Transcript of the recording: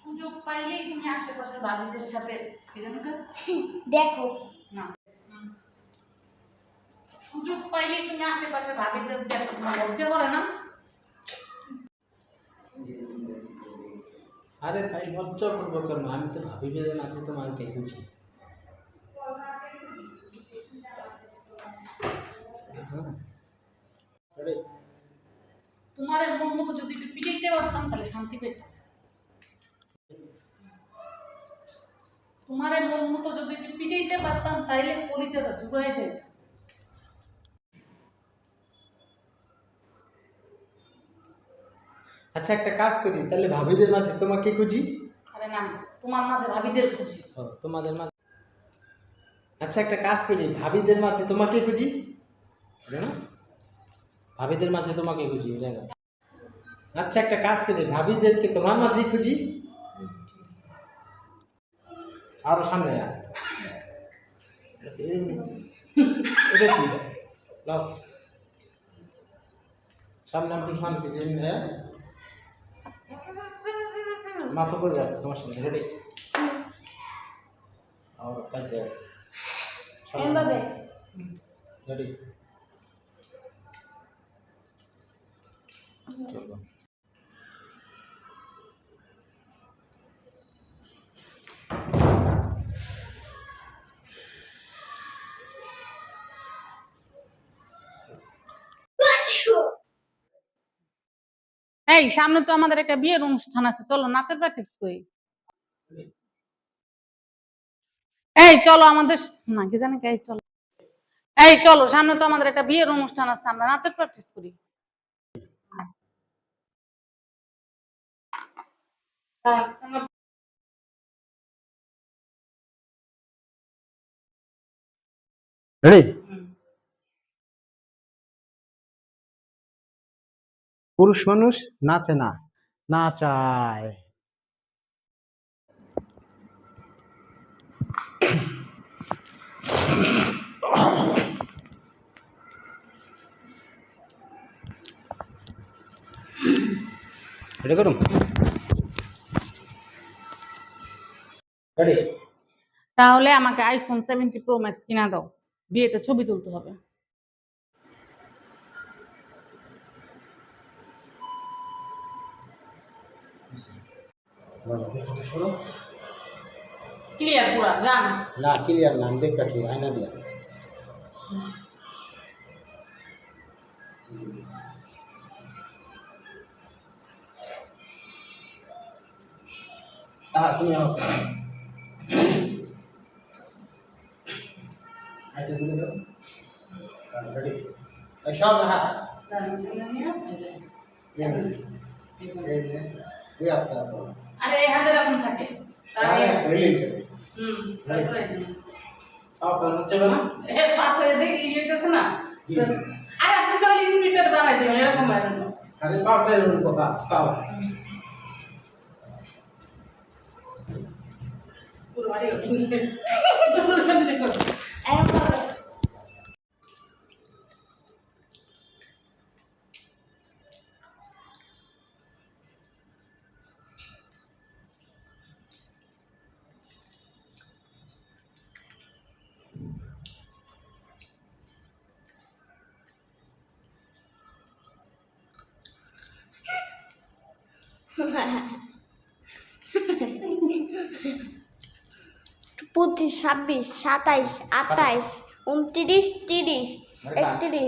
সুযোগ পাইলেই তুমি আশেপাশে ভাবিদের সাথে দেখো না, সুযোগ পাইলেই তুমি আশেপাশে ভাবিদের দেখো, তোমার লজ্জা করে না? আরে ভাই লজ্জা করবো কেন? আমি তো ভাবি বেদে নাচি, তোমার কে বুঝি। তোমার মন মতো যদি একটু পিটাইতে পারতাম তাহলে শান্তি পেতাম। তোমার মন মতো যদি একটু পিটাইতে পারতাম তাইলে কলিজাটা জুড়াই যেত। আচ্ছা একটা কাজ করি, তাহলে ভাবিদের মাঝে তোমাকে খুঁজি। আরে না, তোমার মাঝে ভাবিদের খুশি। ও তোমাদের মাঝে। আচ্ছা একটা কাজ করি, ভাবিদের মাঝে তোমাকে খুঁজি না, ভাবিদের মাঝে তোমাকে খুঁজি জায়গা। আচ্ছা একটা কাজ করি, ভাবিদেরকে তোমার মাঝেই খুঁজি। আরো সামনে এটা কি লাও সামনে আমি সামনে খুঁজি, মাথা করে যাবে তোমার সামনে। রেডি? আর কাজে আছে এভাবে রেডি? চলো এই সামনে তো আমাদের একটা বিয়ের অনুষ্ঠান আছে, চলো নাচের প্র্যাকটিস করি। এই চলো আমাদের না কি জানি এই চলো, এই চলো সামনে তো আমাদের একটা বিয়ের অনুষ্ঠান আছে, আমরা নাচের প্র্যাকটিস করি। রেডি? পুরুষ মানুষ নাচে না, নাচায়। রেডি করুন? রেডি? তাহলে আমাকে আইফোন 70 প্রো ম্যাক্স কিনা দাও, বিয়েতে ছবি তুলতে হবে। ক্লিয়ার পুরা রান। না ক্লিয়ার না, আমি দেখতেছি আয়না দিয়া। তুমি রেডি? সব হ্যাঁ আরে এই হাতে রাখুন থাকে রিলিজ তারপরে চলবে না? পাথরে দেখি ইয়েতেছে না। আরে আপনি তো লিমিটেড বানাইছেন এরকম বানানো। আরে পাউডার এরকম কথা পাও পুরো বাড়ি কিনতে তো সরফেন্সে করো। পঁচিশ 26 27 28 29 30 31